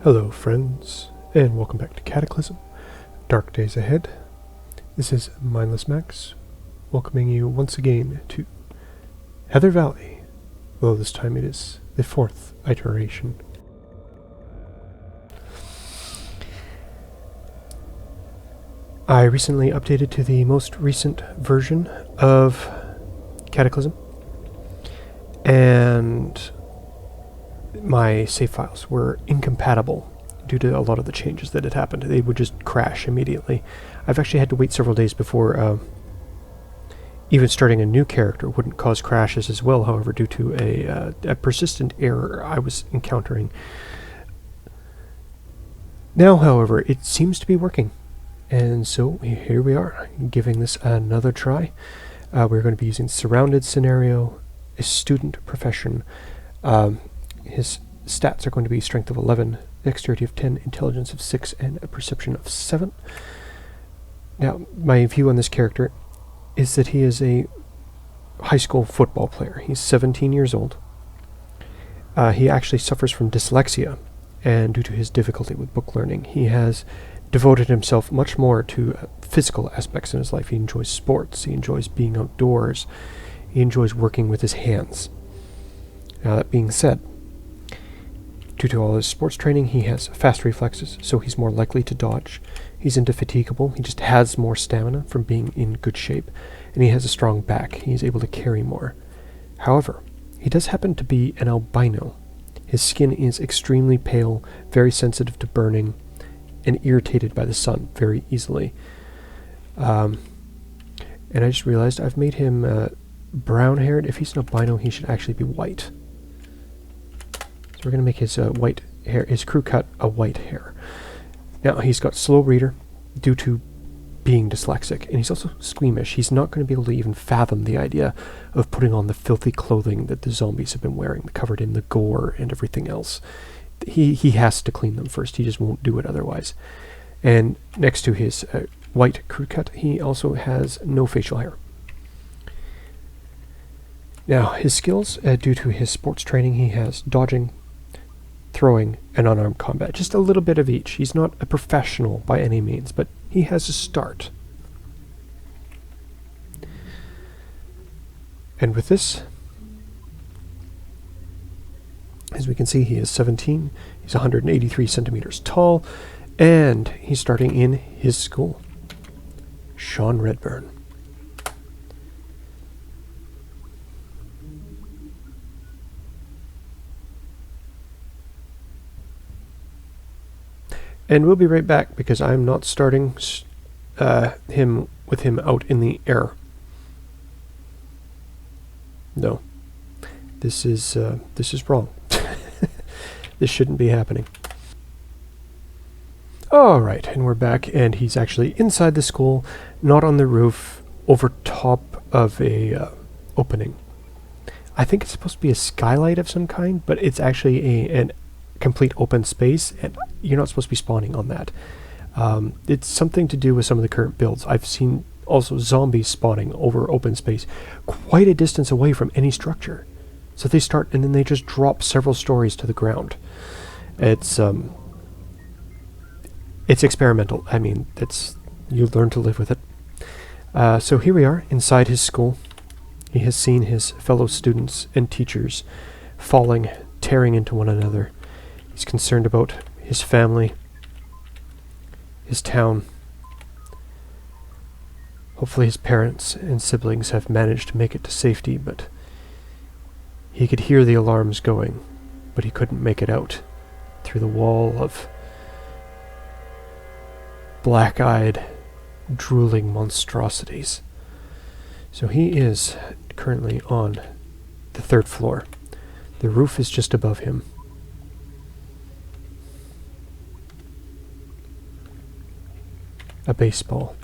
Hello friends, and welcome back to Cataclysm. Dark days ahead. This is Mindless Max, welcoming you once again to Heather Valley, although this time it is the 4th iteration. I recently updated to the most recent version of Cataclysm, and my save files were incompatible due to a lot of the changes that had happened. They would just crash immediately. I've actually had to wait several days before even starting a new character wouldn't cause crashes as well, however, due to a persistent error I was encountering. Now, however, it seems to be working, and so here we are, giving this another try. We're going to be using surrounded scenario, a student profession. His stats are going to be strength of 11, dexterity of 10, intelligence of 6, and a perception of 7. Now, my view on this character is that he is a high school football player. He's 17 years old. He actually suffers from dyslexia, and due to his difficulty with book learning, he has devoted himself much more to physical aspects in his life. He enjoys sports, he enjoys being outdoors, he enjoys working with his hands. Now, that being said, due to all his sports training, he has fast reflexes, so he's more likely to dodge. He's indefatigable. He just has more stamina from being in good shape, and he has a strong back. He's able to carry more. However, he does happen to be an albino. His skin is extremely pale, very sensitive to burning, and irritated by the sun very easily. And I just realized I've made him brown-haired. If he's an albino, he should actually be white. So we're going to make his white hair, his crew cut a white hair. Now, he's got slow reader due to being dyslexic, and he's also squeamish. He's not going to be able to even fathom the idea of putting on the filthy clothing that the zombies have been wearing, covered in the gore and everything else. He has to clean them first. He just won't do it otherwise. And next to his white crew cut, he also has no facial hair. Now, his skills, due to his sports training, he has dodging, throwing, and unarmed combat. Just a little bit of each. He's not a professional by any means, but he has a start. And with this, as we can see, he is 17. He's 183 centimeters tall, and he's starting in his school. Sean Redburne. And we'll be right back because I'm not starting him out in the air. No, this is wrong. This shouldn't be happening. All right, and we're back, and he's actually inside the school, not on the roof, over top of a opening. I think it's supposed to be a skylight of some kind, but it's actually an complete open space, and you're not supposed to be spawning on that. It's something to do with some of the current builds. I've seen also zombies spawning over open space quite a distance away from any structure. So they start and then they just drop several stories to the ground. It's experimental. I mean, you learn to live with it. So here we are inside his school. He has seen his fellow students and teachers falling, tearing into one another. He's concerned about his family, his town. Hopefully his parents and siblings have managed to make it to safety, but he could hear the alarms going, but he couldn't make it out through the wall of black-eyed, drooling monstrosities. So he is currently on the 3rd floor. The roof is just above him. A baseball.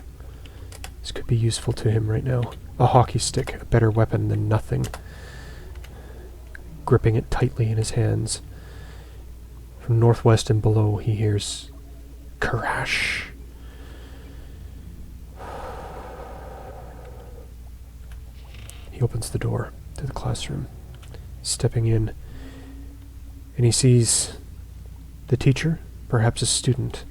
This could be useful to him right now. A hockey stick, a better weapon than nothing. Gripping it tightly in his hands. From northwest and below, he hears crash. He opens the door to the classroom, stepping in, and he sees the teacher Perhaps a student.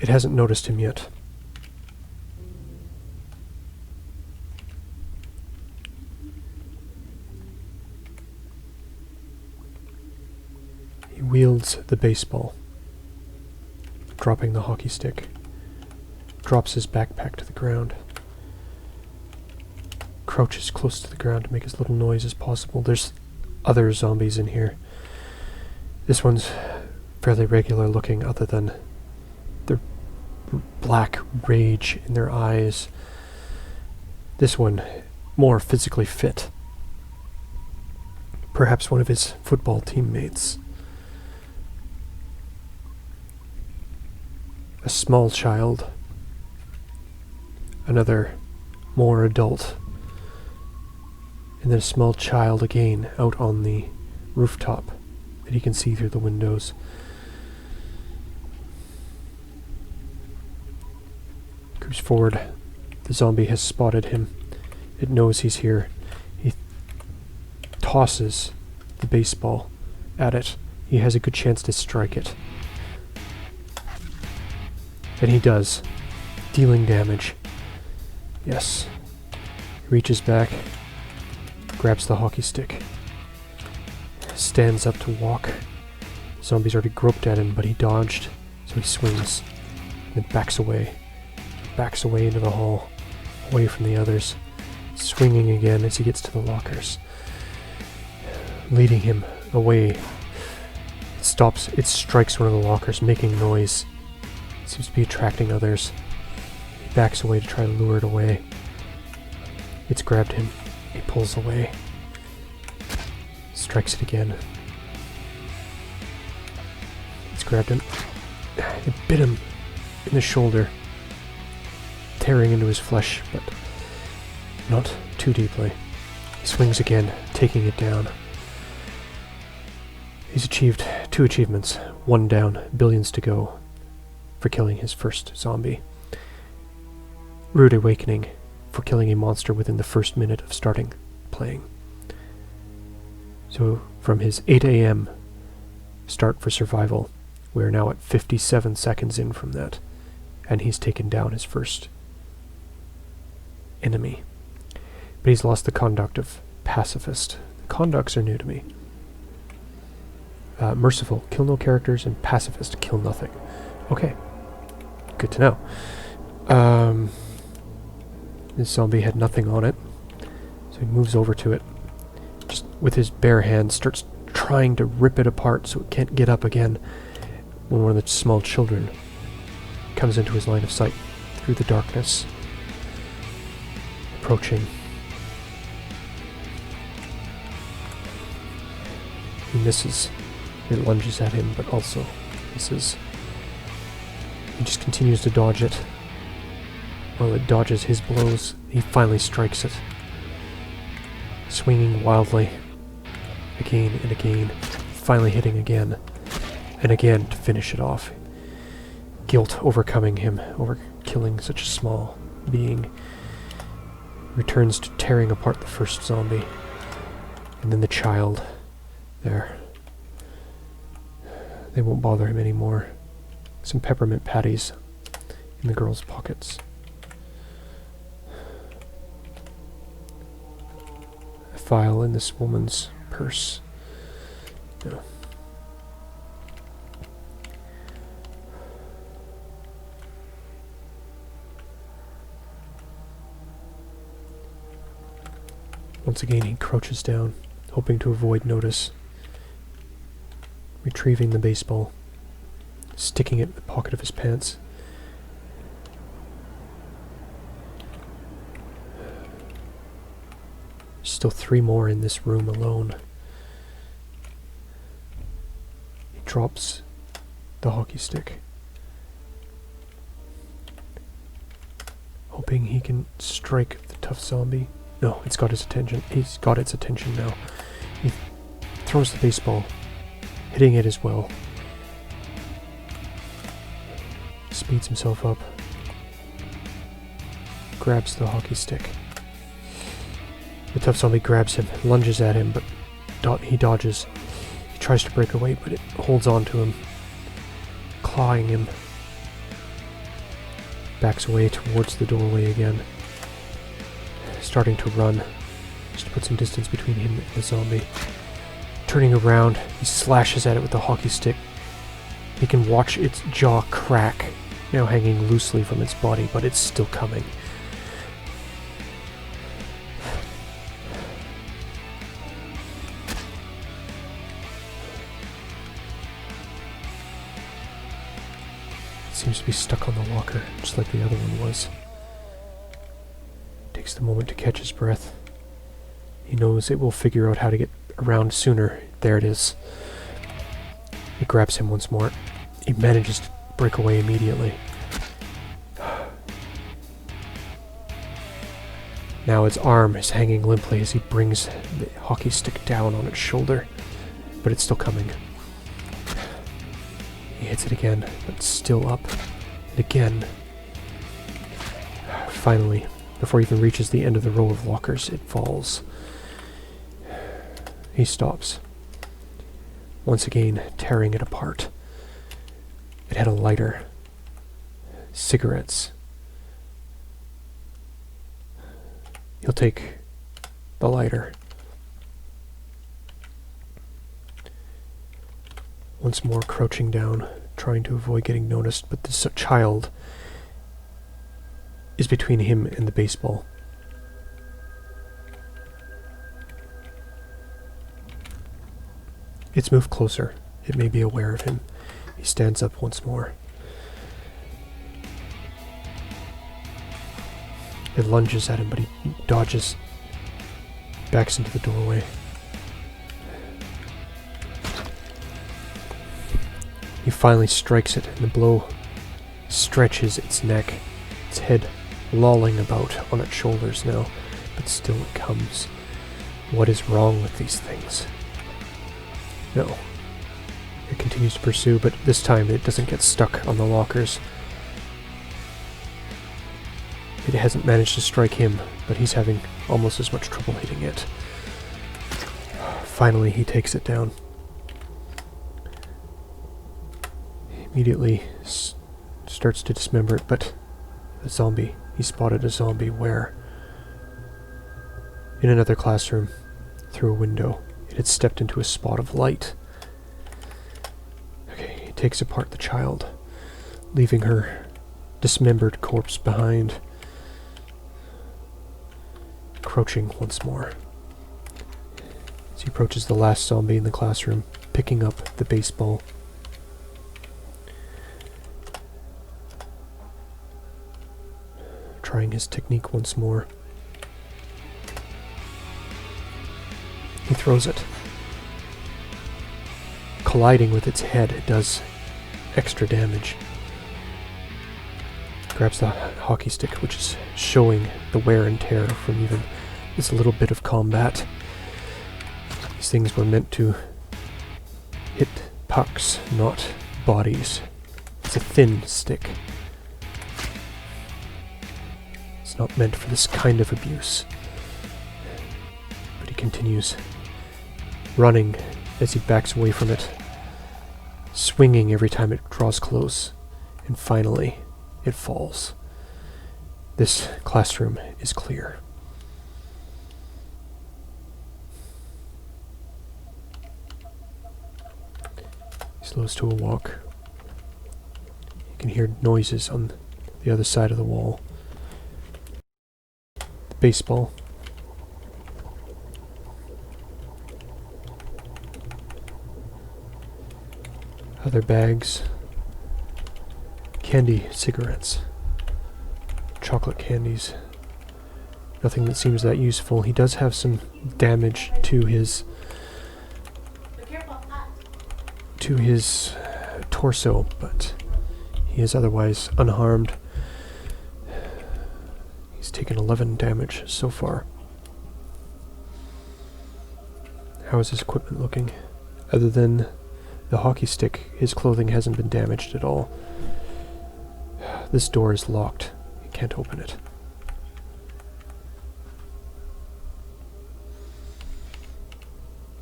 It hasn't noticed him yet. He wields the baseball, dropping the hockey stick. Drops his backpack to the ground. Crouches close to the ground to make as little noise as possible. There's other zombies in here. This one's fairly regular looking, other than their black rage in their eyes. This one, more physically fit. Perhaps one of his football teammates. A small child. Another, more adult. And then a small child again out on the rooftop that he can see through the windows. Creeps forward. The zombie has spotted him. It knows he's here. He tosses the baseball at it. He has a good chance to strike it. And he does, dealing damage. Yes. He reaches back, grabs the hockey stick, stands up to walk. The zombie's already groped at him, but he dodged, so he swings, and then backs away into the hall, away from the others, swinging again as he gets to the lockers, leading him away. It stops, it strikes one of the lockers, making noise. It seems to be attracting others. He backs away to try to lure it away. It's grabbed him. He pulls away. Strikes it again. It's grabbed him. It bit him in the shoulder, tearing into his flesh, but not too deeply. He swings again, taking it down. He's achieved 2 achievements. 1 down, billions to go, for killing his first zombie. Rude Awakening, for killing a monster within the first minute of starting playing. So from his 8 a.m. start for survival, we're now at 57 seconds in from that, and he's taken down his first enemy. But he's lost the conduct of pacifist. Conducts are new to me. Merciful, kill no characters, and pacifist, kill nothing. Okay, good to know. This zombie had nothing on it, so he moves over to it, just with his bare hand starts trying to rip it apart so it can't get up again, when one of the small children comes into his line of sight through the darkness, approaching. He misses. It lunges at him, but also misses. He just continues to dodge it. While it dodges his blows, he finally strikes it, swinging wildly, again and again, finally hitting again and again to finish it off. Guilt overcoming him over killing such a small being. Returns to tearing apart the first zombie, and then the child there. They won't bother him anymore. Some peppermint patties in the girl's pockets. A file in this woman's purse. No. Once again he crouches down, hoping to avoid notice. Retrieving the baseball, sticking it in the pocket of his pants. Still 3 more in this room alone. He drops the hockey stick, hoping he can strike the tough zombie. No, it's got his attention. He's got its attention now. He throws the baseball, hitting it as well. Speeds himself up. Grabs the hockey stick. The tough zombie grabs him, lunges at him, but he dodges. tries to break away, but it holds on to him, clawing him. Backs away towards the doorway again, starting to run, just to put some distance between him and the zombie. Turning around, he slashes at it with the hockey stick. He can watch its jaw crack, now hanging loosely from its body, but it's still coming. It seems to be stuck on the locker, just like the other one was. Takes the moment to catch his breath. He knows it will figure out how to get around sooner. There it is. It grabs him once more. He manages to break away immediately. Now its arm is hanging limply as he brings the hockey stick down on its shoulder, but it's still coming. He hits it again, but it's still up, and again. Finally, before he even reaches the end of the row of lockers, it falls. He stops, once again tearing it apart. It had a lighter, cigarettes. He'll take the lighter. Once more crouching down, trying to avoid getting noticed, but this child is between him and the baseball. It's moved closer. It may be aware of him. He stands up once more. It lunges at him, but he dodges, backs into the doorway. He finally strikes it, and the blow stretches its neck, its head lolling about on its shoulders now, but still it comes. What is wrong with these things? No. It continues to pursue, but this time it doesn't get stuck on the lockers. It hasn't managed to strike him, but he's having almost as much trouble hitting it. Finally, he takes it down. He immediately starts to dismember it, but a zombie. He spotted a zombie where? In another classroom, through a window. It had stepped into a spot of light. Okay, he takes apart the child, leaving her dismembered corpse behind. Crouching once more. As he approaches the last zombie in the classroom, picking up the baseball. Trying his technique once more. He throws it. Colliding with its head, it does extra damage. Grabs the hockey stick, which is showing the wear and tear from even this little bit of combat. These things were meant to hit pucks, not bodies. It's a thin stick. It's not meant for this kind of abuse. But he continues running as he backs away from it, swinging every time it draws close, and finally it falls. This classroom is clear. He slows to a walk. You can hear noises on the other side of the wall. The baseball. Other bags. Candy, cigarettes. Chocolate candies. Nothing that seems that useful. He does have some damage to his torso, but he is otherwise unharmed. He's taken 11 damage so far. How is his equipment looking? Other than the hockey stick, his clothing hasn't been damaged at all. This door is locked. He can't open it.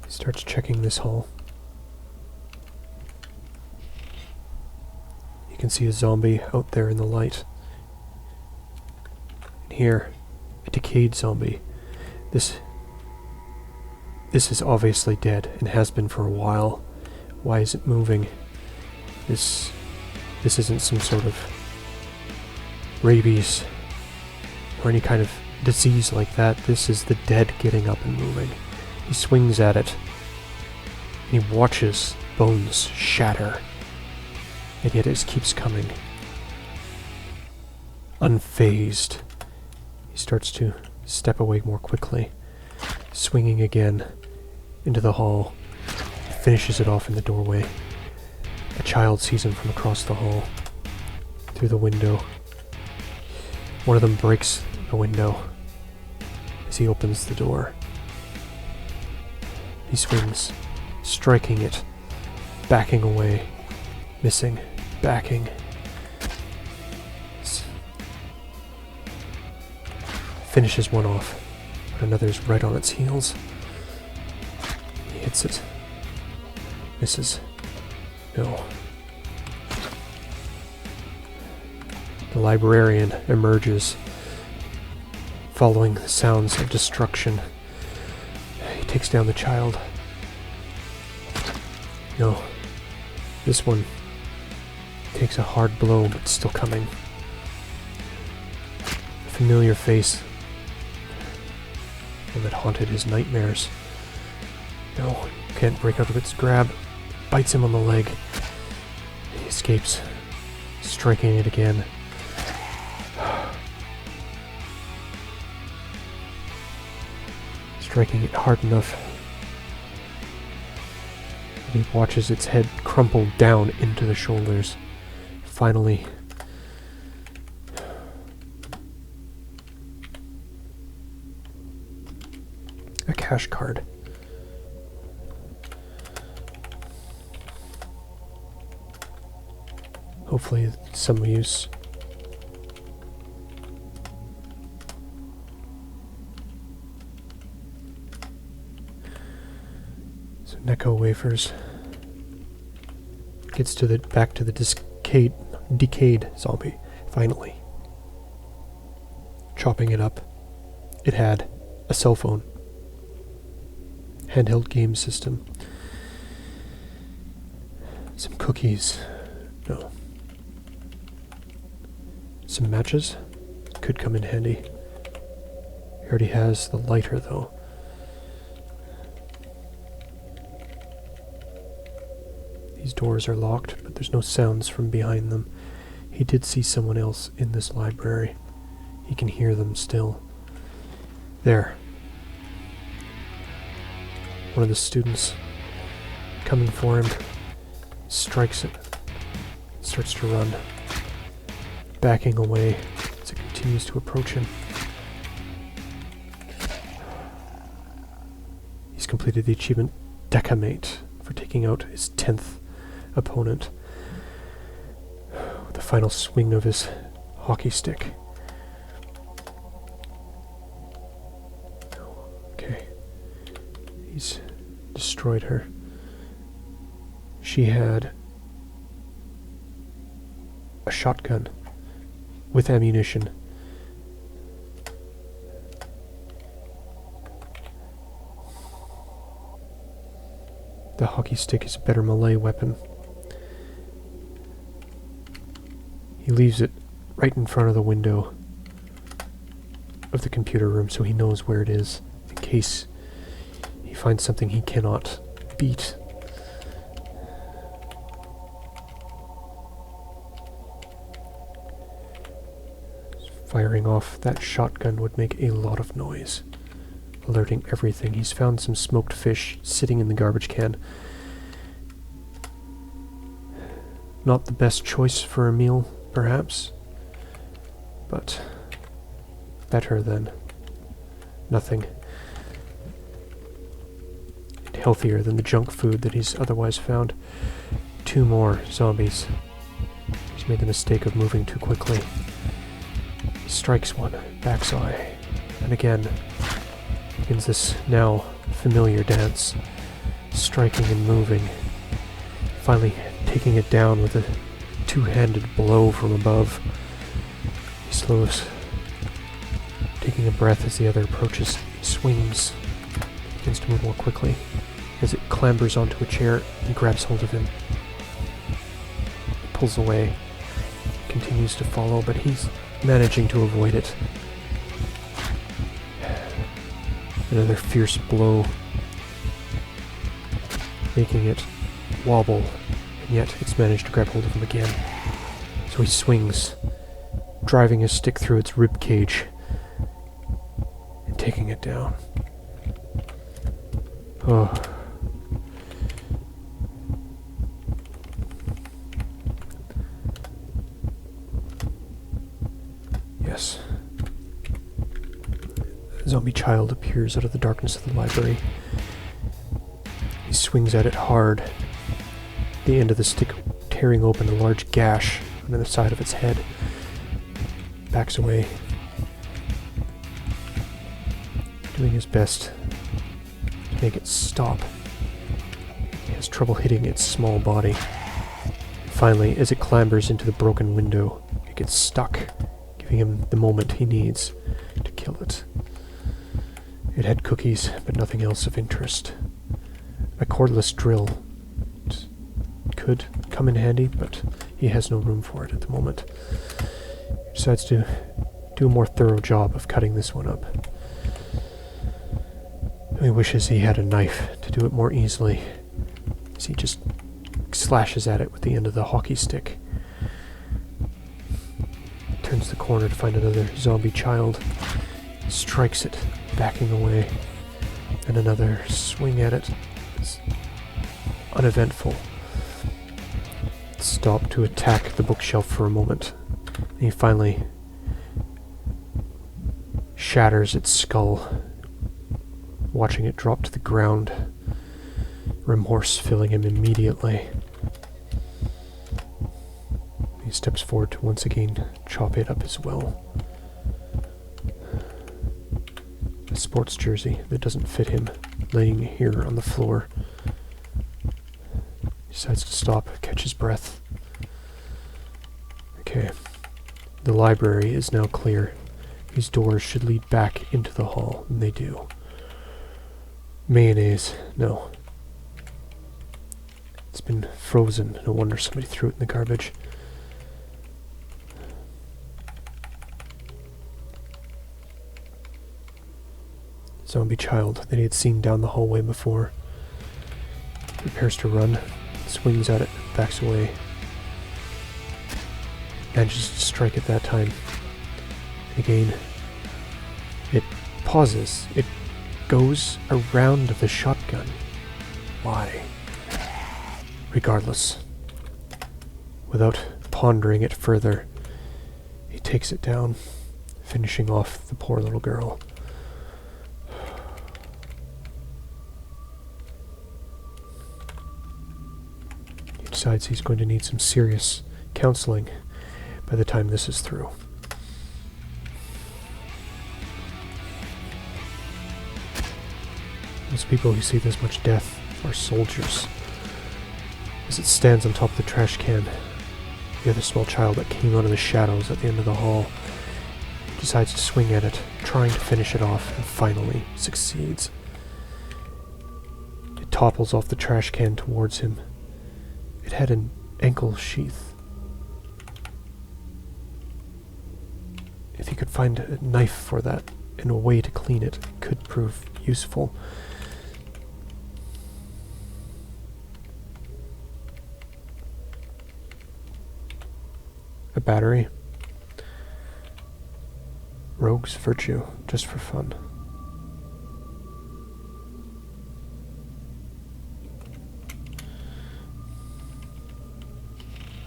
He starts checking this hall. can see a zombie out there in the light. And here, a decayed zombie. This is obviously dead and has been for a while. Why is it moving? This isn't some sort of rabies or any kind of disease like that. This is the dead getting up and moving. He swings at it, and he watches bones shatter, and yet it keeps coming. Unfazed, he starts to step away more quickly, swinging again into the hall, finishes it off in the doorway. A child sees him from across the hall, through the window. One of them breaks the window as he opens the door. He swings, striking it, backing away, missing, backing. Finishes one off, but another's right on its heels. He hits it. Misses. No. The librarian emerges, following the sounds of destruction. He takes down the child. No. This one takes a hard blow, but still coming. A familiar face. One that haunted his nightmares. No, can't break out of its grab. Bites him on the leg. He escapes, striking it again. Striking it hard enough. And he watches its head crumple down into the shoulders. Finally, a cash card. Hopefully some use. So Necco wafers. Gets to the back to the decayed zombie, finally. Chopping it up. It had a cell phone. Handheld game system. Some cookies. No. Some matches could come in handy. He already has the lighter though. These doors are locked, but there's no sounds from behind them. He did see someone else in this library. He can hear them still. There. One of the students coming for him strikes it. Starts to run. Backing away as it continues to approach him. He's completed the achievement Decimate for taking out his 10th opponent with the final swing of his hockey stick. Okay. He's destroyed her. She had a shotgun with ammunition. The hockey stick is a better melee weapon. He leaves it right in front of the window of the computer room so he knows where it is in case he finds something he cannot beat. Firing off that shotgun would make a lot of noise, alerting everything. He's found some smoked fish sitting in the garbage can. Not the best choice for a meal, perhaps, but better than nothing. And healthier than the junk food that he's otherwise found. 2 more zombies. He's made the mistake of moving too quickly. Strikes one, backs away, and again begins this now familiar dance, striking and moving, finally taking it down with a two-handed blow from above. He slows, taking a breath as the other approaches. He swings, begins to move more quickly as it clambers onto a chair and grabs hold of him. He pulls away, continues to follow, but he's managing to avoid it. Another fierce blow, making it wobble, and yet it's managed to grab hold of him again. So he swings, driving his stick through its rib cage and taking it down. Oh. Yes. A zombie child appears out of the darkness of the library. He swings at it hard, the end of the stick tearing open a large gash on the side of its head. Backs away, doing his best to make it stop. He has trouble hitting its small body. Finally, as it clambers into the broken window, it gets stuck, giving him the moment he needs to kill it. It had cookies, but nothing else of interest. A cordless drill could come in handy, but he has no room for it at the moment. He decides to do a more thorough job of cutting this one up. He wishes he had a knife to do it more easily, as he just slashes at it with the end of the hockey stick. Turns the corner to find another zombie child, strikes it, backing away, and another swing at it. It's uneventful. Stop to attack the bookshelf for a moment, and he finally shatters its skull, watching it drop to the ground, remorse filling him immediately. He steps forward to once again chop it up as well. A sports jersey that doesn't fit him, laying here on the floor. He decides to stop, catch his breath. Okay. The library is now clear. These doors should lead back into the hall, and they do. Mayonnaise. No. It's been frozen. No wonder somebody threw it in the garbage. Zombie child that he had seen down the hallway before prepares to run, swings at it, backs away. Manages to strike at that time. Again, it pauses. It goes around the shotgun. Why? Regardless, without pondering it further, he takes it down, finishing off the poor little girl. He decides he's going to need some serious counseling by the time this is through. Those people who see this much death are soldiers. As it stands on top of the trash can, the other small child that came out of the shadows at the end of the hall decides to swing at it, trying to finish it off, and finally succeeds. It topples off the trash can towards him. It had an ankle sheath. If he could find a knife for that and a way to clean it, it could prove useful. A battery. Rogue's virtue, just for fun.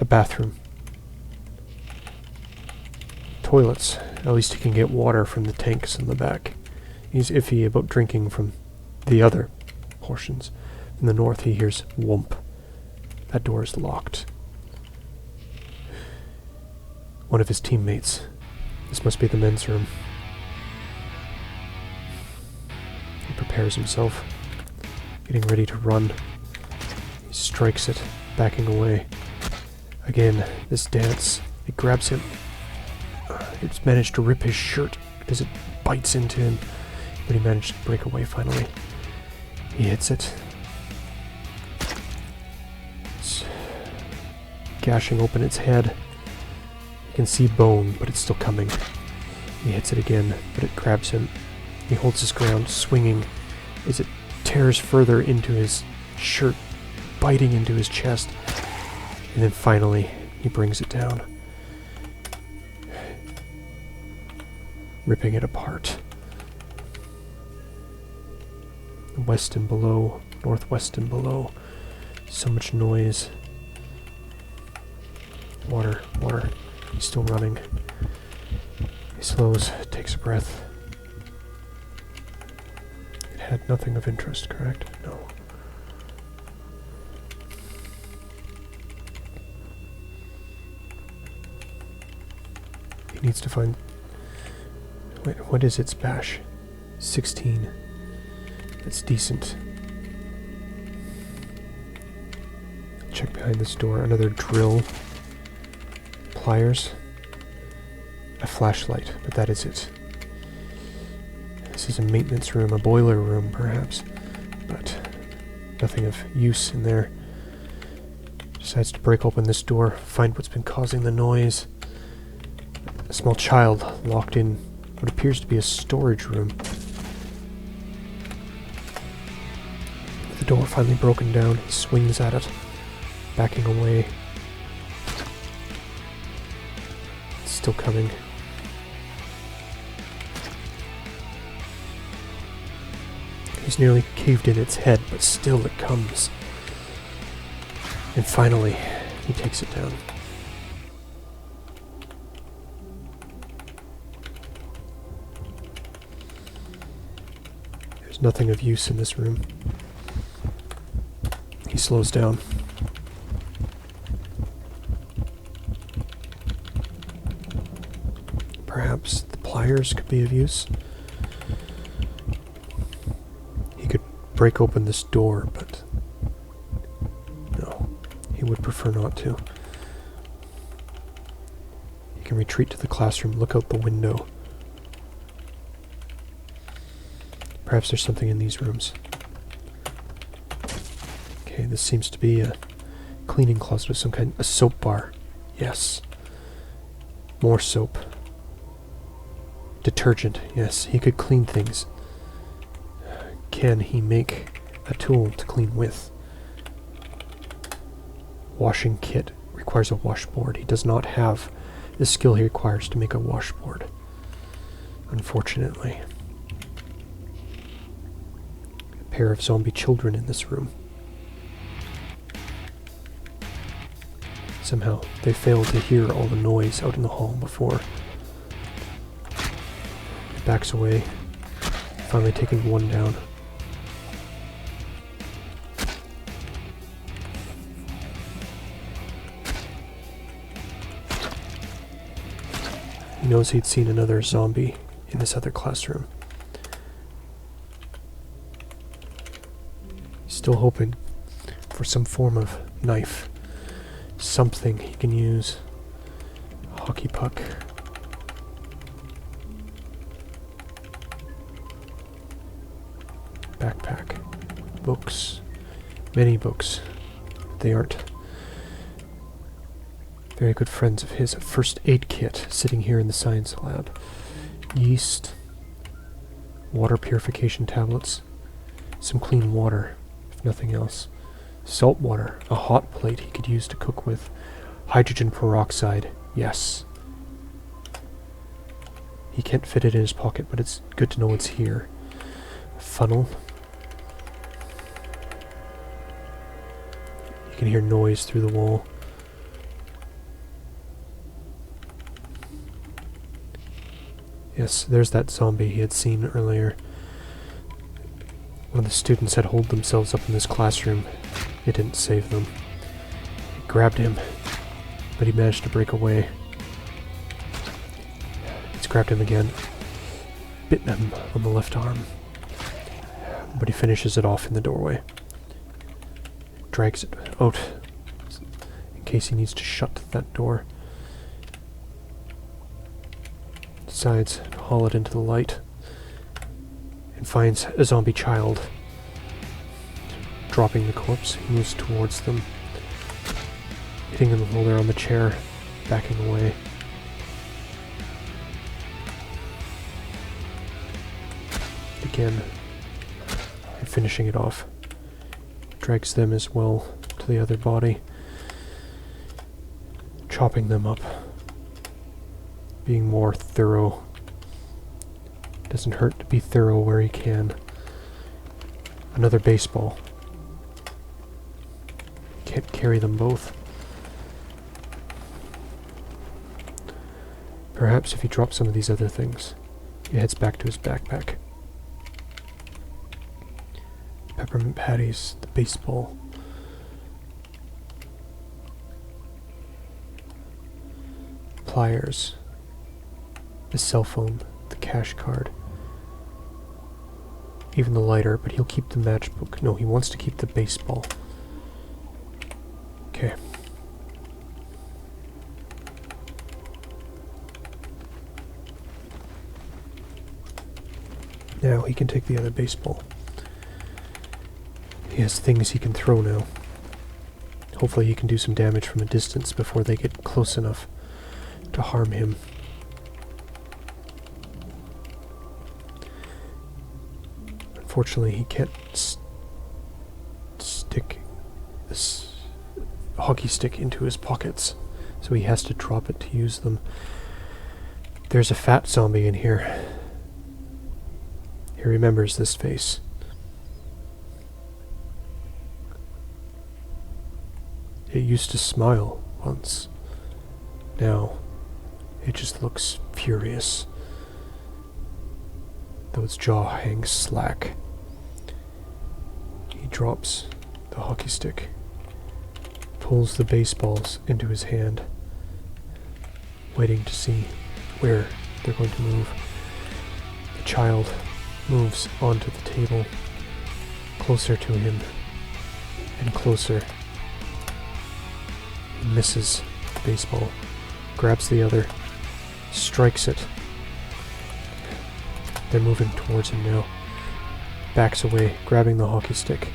A bathroom. Toilets. At least he can get water from the tanks in the back. He's iffy about drinking from the other portions. From the north he hears whoomp. That door is locked. One of his teammates. This must be the men's room. He prepares himself, getting ready to run. He strikes it, backing away. Again, this dance, it grabs him. It's managed to rip his shirt as it bites into him, but he managed to break away finally. He hits it. It's gashing open its head. You can see bone, but it's still coming. He hits it again, but it grabs him. He holds his ground, swinging as it tears further into his shirt, biting into his chest. And then finally, he brings it down, ripping it apart. West and below, northwest and below. So much noise. Water, water. He's still running. He slows, takes a breath. It had nothing of interest, correct? No. He needs to find... Wait, what is its bash? 16. That's decent. Check behind this door. Another drill. Pliers. A flashlight, but that is it. This is a maintenance room, a boiler room perhaps, but nothing of use in there. Decides to break open this door, find what's been causing the noise. A small child locked in what appears to be a storage room. With the door finally broken down, he swings at it, backing away. It's still coming. He's nearly caved in its head, but still it comes. And finally, he takes it down. There's nothing of use in this room. He slows down. Perhaps the pliers could be of use. He could break open this door, but no, he would prefer not to. He can retreat to the classroom, look out the window. Perhaps there's something in these rooms. Okay, this seems to be a cleaning closet of some kind. A soap bar. Yes. More soap. Detergent. Yes, he could clean things. Can he make a tool to clean with? Washing kit. Requires a washboard. He does not have the skill he requires to make a washboard. Unfortunately. A pair of zombie children in this room. Somehow, they failed to hear all the noise out in the hall before. He backs away, finally taking one down. He knows he'd seen another zombie in this other classroom. He's still hoping for some form of knife. Something he can use. Hockey puck. Backpack. Books. Many books. They aren't very good friends of his. A first aid kit sitting here in the science lab. Yeast. Water purification tablets. Some clean water, if nothing else. Salt water, a hot plate he could use to cook with. Hydrogen peroxide, yes. He can't fit it in his pocket, but it's good to know it's here. A funnel. You can hear noise through the wall. Yes, there's that zombie he had seen earlier. One of the students had holed themselves up in this classroom. It didn't save them. It grabbed him, but he managed to break away. It's grabbed him again, bitten him on the left arm, but he finishes it off in the doorway. Drags it out in case he needs to shut that door. Decides to haul it into the light and finds a zombie child. Dropping the corpse, he moves towards them, hitting them while they're on the chair, backing away. Again, and finishing it off. Drags them as well to the other body, chopping them up, being more thorough. Doesn't hurt to be thorough where he can. Another baseball. Can't carry them both. Perhaps if he drops some of these other things. He heads back to his backpack. Peppermint patties, the baseball. Pliers. The cell phone, the cash card. Even the lighter, but he'll keep the matchbook. No, he wants to keep the baseball. Okay. Now he can take the other baseball. He has things he can throw now. Hopefully he can do some damage from a distance before they get close enough to harm him. Unfortunately, he can't stick this hockey stick into his pockets, so he has to drop it to use them. There's a fat zombie in here. He remembers this face. It used to smile once. Now, it just looks furious, though its jaw hangs slack. He drops the hockey stick, pulls the baseballs into his hand, waiting to see where they're going to move. The child moves onto the table, closer to him, and closer. He misses the baseball, grabs the other, strikes it. They're moving towards him now. Backs away, grabbing the hockey stick.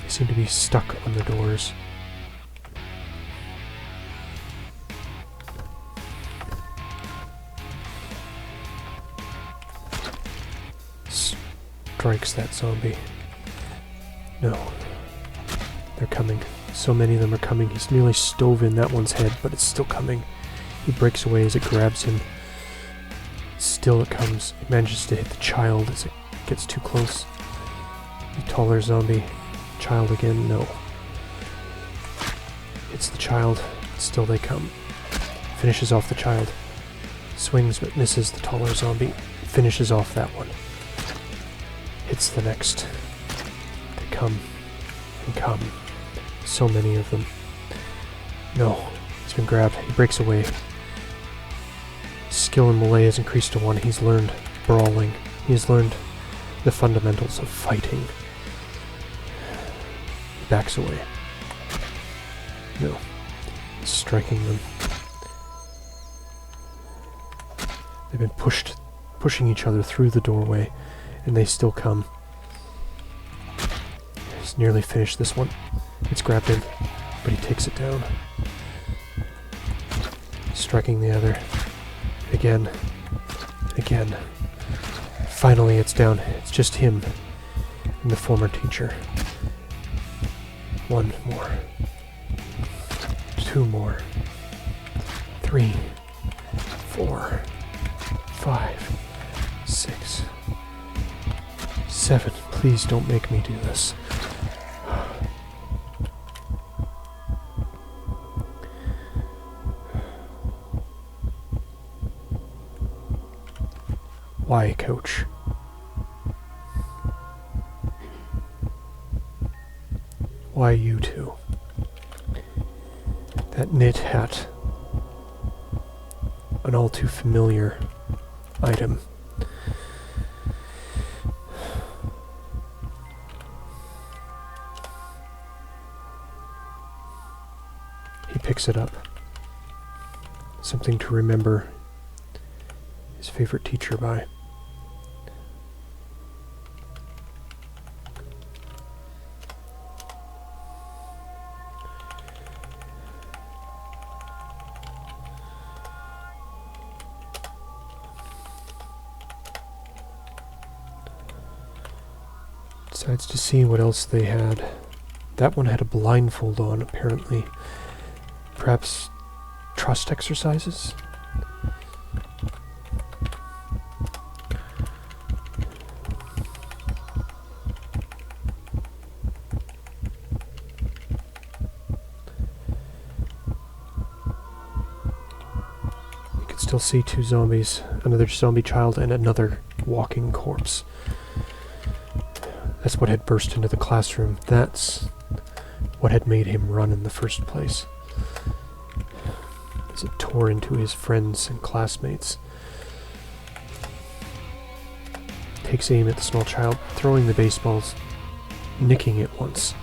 They seem to be stuck on the doors. Strikes that zombie. No. They're coming. So many of them are coming. He's nearly stove in that one's head, but it's still coming. He breaks away as it grabs him. Still it comes. It manages to hit the child as it gets too close. The taller zombie. Child again, no. Hits the child. Still they come. Finishes off the child. Swings but misses the taller zombie. Finishes off that one. Hits the next. They come and come. So many of them. No. He's been grabbed. He breaks away. Skill in melee has increased to 1. He's learned brawling. He has learned the fundamentals of fighting. He backs away. No. He's striking them. They've been pushing each other through the doorway, and they still come. He's nearly finished this one. It's grabbed him, but he takes it down. Striking the other. Again. Again. Finally it's down. It's just him and the former teacher. 1 more. 2 more. 3. 4. 5. 6. 7. Please don't make me do this. Why, coach? Why you two? That knit hat. An all too familiar item. He picks it up. Something to remember his favorite teacher by. Decides to see what else they had. That one had a blindfold on, apparently. Perhaps trust exercises? You can still see two zombies, another zombie child and another walking corpse. That's what had burst into the classroom. That's what had made him run in the first place. As it tore into his friends and classmates. Takes aim at the small child, throwing the baseballs, nicking it once.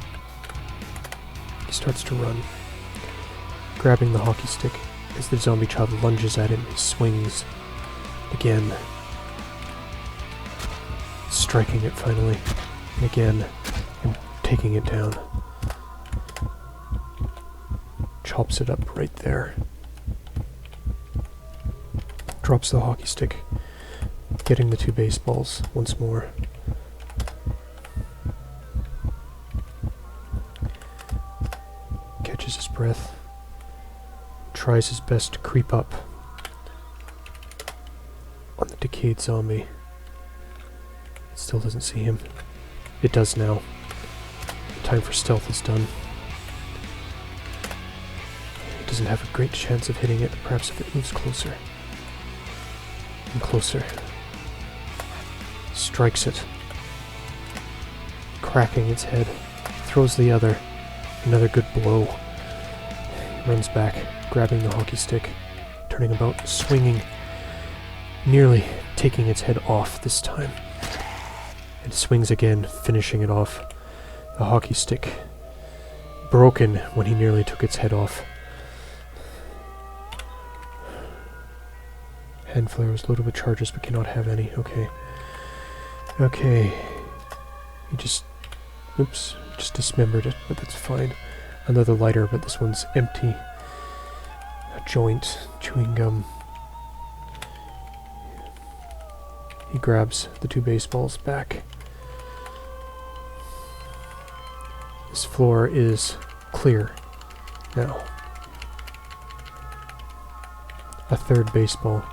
He starts to run, grabbing the hockey stick. As the zombie child lunges at him, he swings again, striking it finally. And again, and taking it down. Chops it up right there. Drops the hockey stick, getting the two baseballs once more. Catches his breath. Tries his best to creep up on the decayed zombie. Still doesn't see him. It does now. The time for stealth is done. It doesn't have a great chance of hitting it, perhaps if it moves closer. And closer. Strikes it. Cracking its head. Throws the other. Another good blow. Runs back, grabbing the hockey stick. Turning about, swinging. Nearly taking its head off this time. It swings again, finishing it off. The hockey stick broken when he nearly took its head off. Hand flares loaded with charges but cannot have any. Okay. Okay. He just dismembered it, but that's fine. Another lighter, but this one's empty. A joint, chewing gum. He grabs the two baseballs back. This floor is clear now. A third baseball.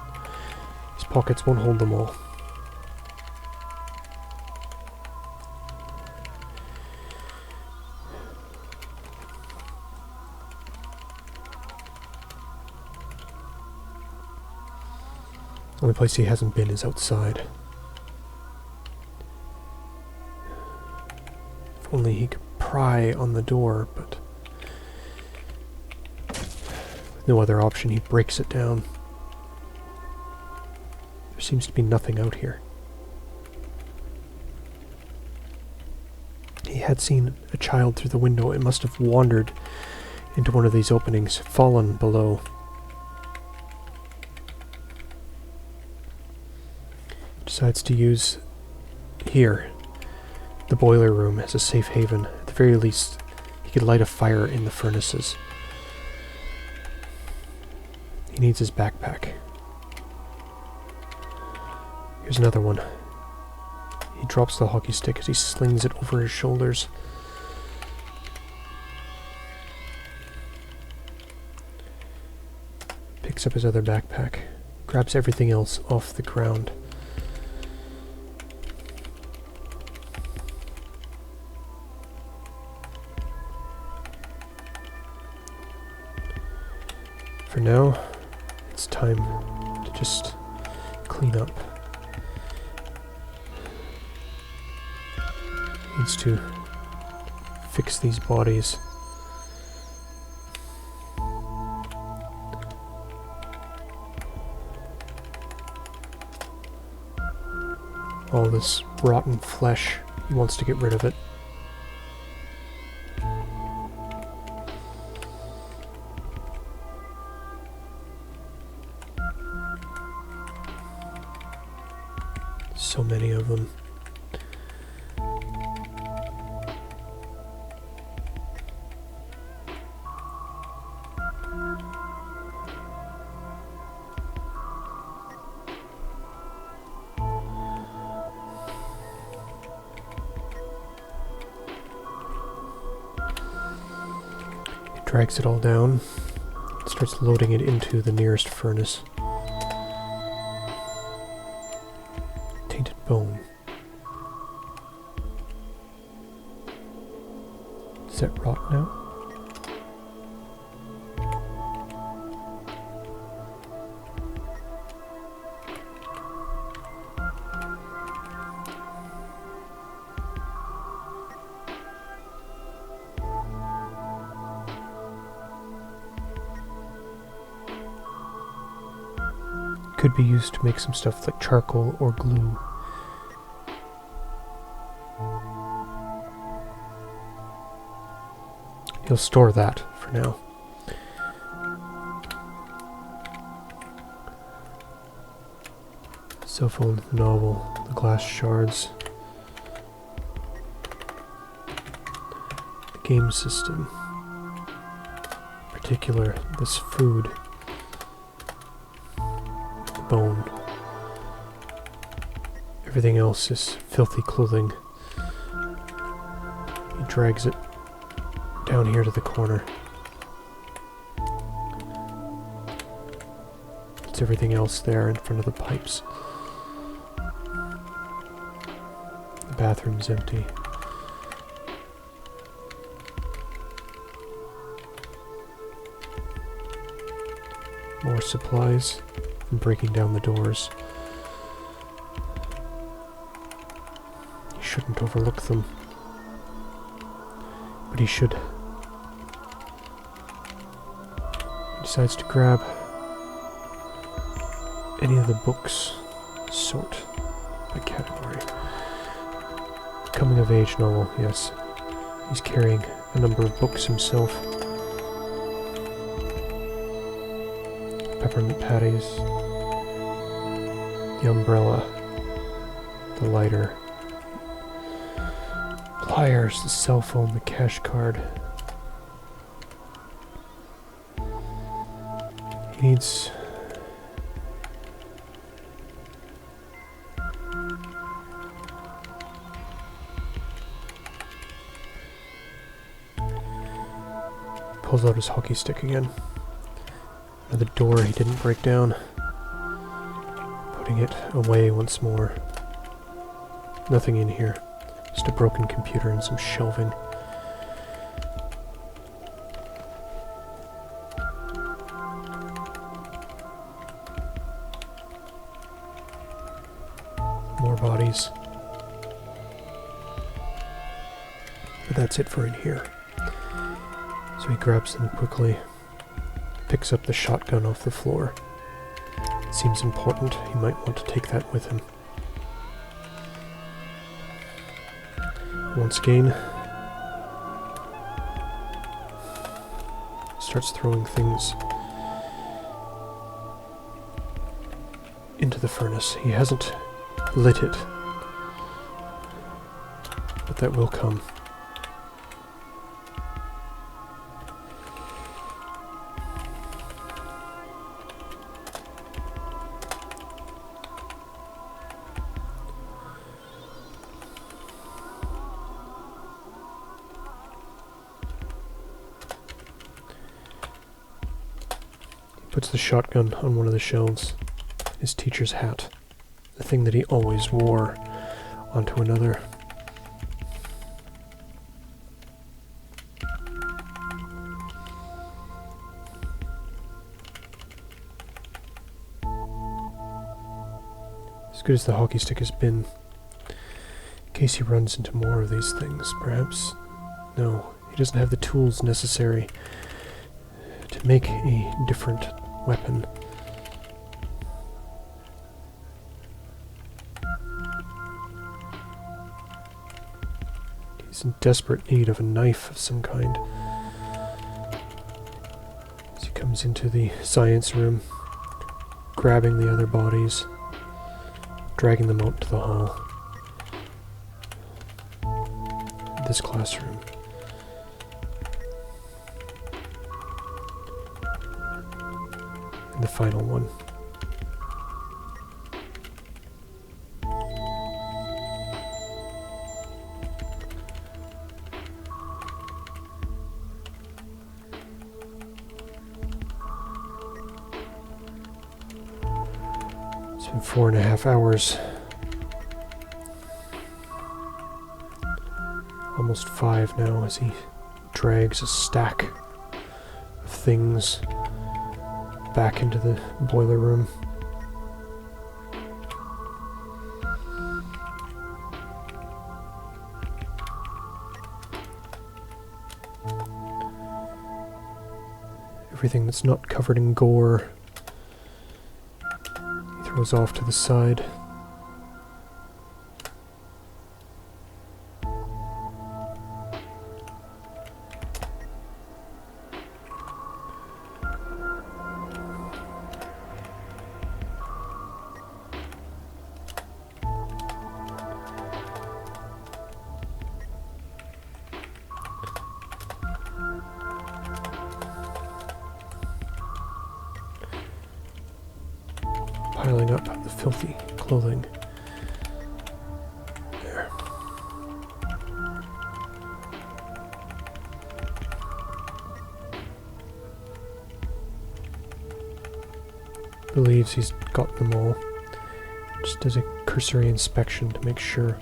His pockets won't hold them all. The only place he hasn't been is outside. If only he could pry on the door, but with no other option, he breaks it down. There seems to be nothing out here. He had seen a child through the window. It must have wandered into one of these openings, fallen below. Decides to use here, the boiler room, as a safe haven. At the very least, he could light a fire in the furnaces. He needs his backpack. Here's another one. He drops the hockey stick as he slings it over his shoulders. Picks up his other backpack. Grabs everything else off the ground. For now, it's time to just clean up. Needs to fix these bodies. All this rotten flesh, he wants to get rid of it. So many of them. Drags it all down, starts loading it into the nearest furnace. Tainted bone. Is that rot now? Could be used to make some stuff like charcoal or glue. He'll store that for now. Cell phone, the novel, the glass shards. The game system. In particular, this food. Bone. Everything else is filthy clothing. He drags it down here to the corner. It's everything else there in front of the pipes. The bathroom's empty. More supplies. Breaking down the doors. He shouldn't overlook them, but he should. He decides to grab any of the books, sort by category. Coming of age novel, yes. He's carrying a number of books himself. Peppermint patties. The umbrella, the lighter, pliers, the cell phone, the cash card. He needs pulls out his hockey stick again. Another door he didn't break down. Putting it away once more. Nothing in here. Just a broken computer and some shelving. More bodies. But that's it for in here. So he grabs them quickly. Picks up the shotgun off the floor. Seems important. He might want to take that with him. Once again, starts throwing things into the furnace. He hasn't lit it, but that will come. Puts the shotgun on one of the shelves. His teacher's hat. The thing that he always wore, onto another. As good as the hockey stick has been, in case he runs into more of these things, perhaps. No, he doesn't have the tools necessary to make a different weapon. He's in desperate need of a knife of some kind. As he comes into the science room, grabbing the other bodies, dragging them out to the hall. This classroom. And the final one. It's been 4.5 hours. Almost 5 now as he drags a stack of things back into the boiler room. Everything that's not covered in gore he throws off to the side. Piling up the filthy clothing. There. Believes he's got them all. Just does a cursory inspection to make sure.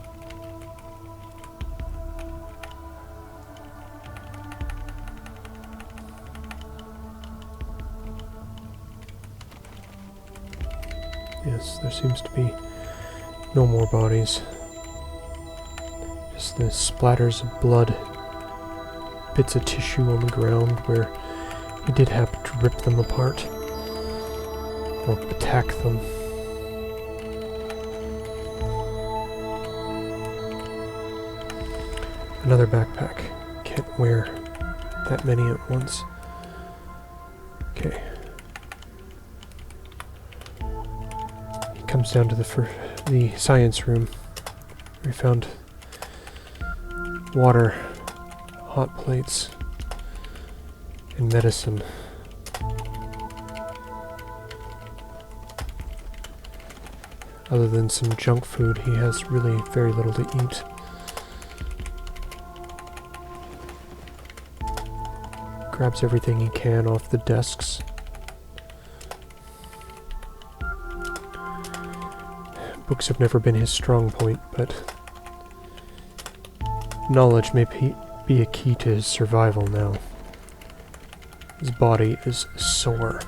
Yes, there seems to be no more bodies. Just the splatters of blood, bits of tissue on the ground where he did happen to rip them apart or attack them. Another backpack. Can't wear that many at once. Okay. Comes down to the science room. We found water, hot plates, and medicine. Other than some junk food, he has really very little to eat. Grabs everything he can off the desks. Books have never been his strong point, but knowledge may be a key to his survival now. His body is sore.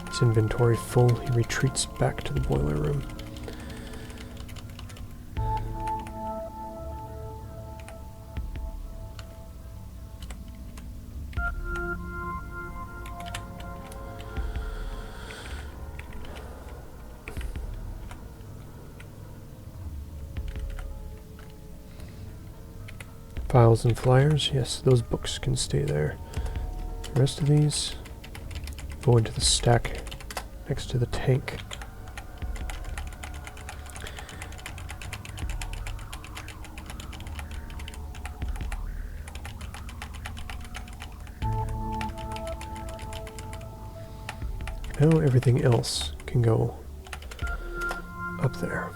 His inventory full, he retreats back to the boiler room. Files and flyers, yes, those books can stay there. The rest of these go into the stack next to the tank. Now everything else can go up there.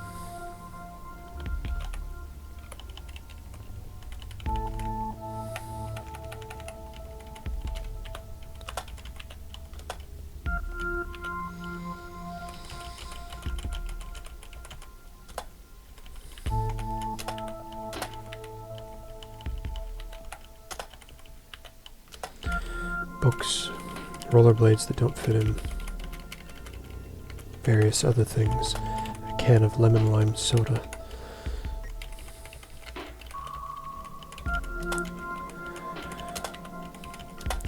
Books, rollerblades that don't fit him, various other things, a can of lemon lime soda.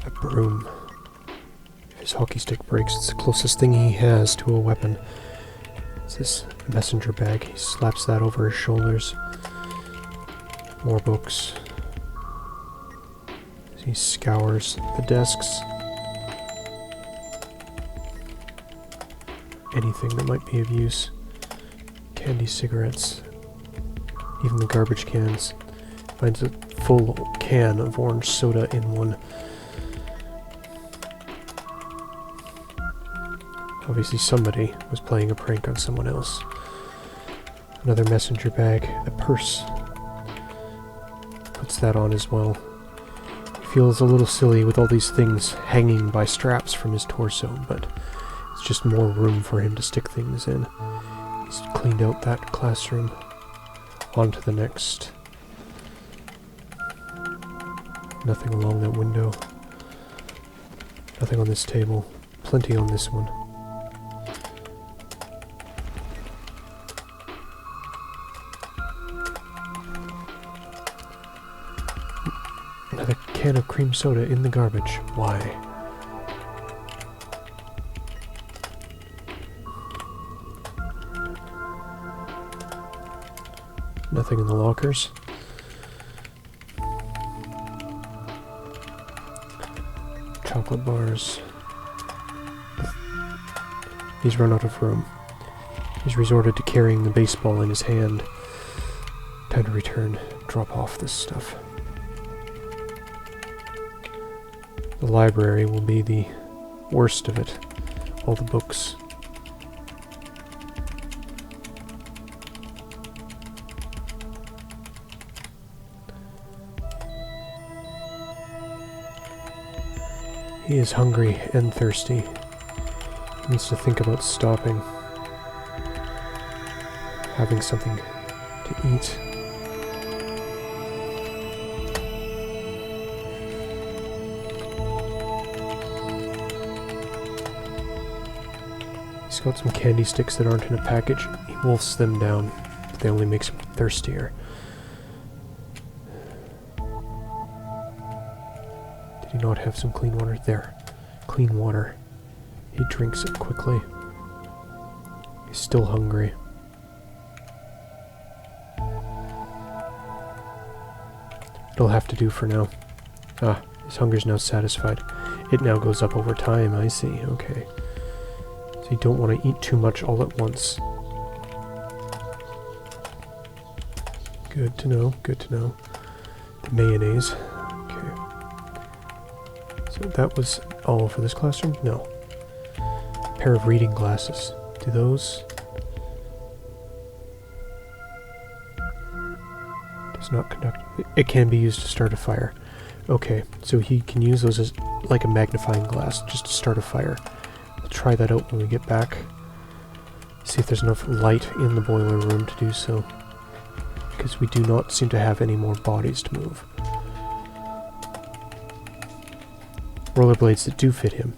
A broom. If his hockey stick breaks, it's the closest thing he has to a weapon. It's this messenger bag. He slaps that over his shoulders. More books. He scours the desks. Anything that might be of use. Candy, cigarettes. Even the garbage cans. Finds a full can of orange soda in one. Obviously somebody was playing a prank on someone else. Another messenger bag. A purse. Puts that on as well. He feels a little silly with all these things hanging by straps from his torso, but it's just more room for him to stick things in. He's cleaned out that classroom. On to the next. Nothing along that window. Nothing on this table. Plenty on this one. Another can of cream soda in the garbage. Why? Nothing in the lockers. Chocolate bars. He's run out of room. He's resorted to carrying the baseball in his hand. Time to return. Drop off this stuff. The library will be the worst of it. All the books. He is hungry and thirsty. He needs to think about stopping. Having something to eat. He's got some candy sticks that aren't in a package. He wolfs them down, but they only make him thirstier. Did he not have some clean water? There. Clean water. He drinks it quickly. He's still hungry. It'll have to do for now. Ah, his hunger's now satisfied. It now goes up over time, I see, okay. So you don't want to eat too much all at once. Good to know, good to know. The mayonnaise. Okay. So that was all for this classroom? No. A pair of reading glasses. Do those... Does not conduct... It can be used to start a fire. Okay, so he can use those as like a magnifying glass, just to start a fire. We'll try that out when we get back. See if there's enough light in the boiler room to do so. Because we do not seem to have any more bodies to move. Rollerblades that do fit him.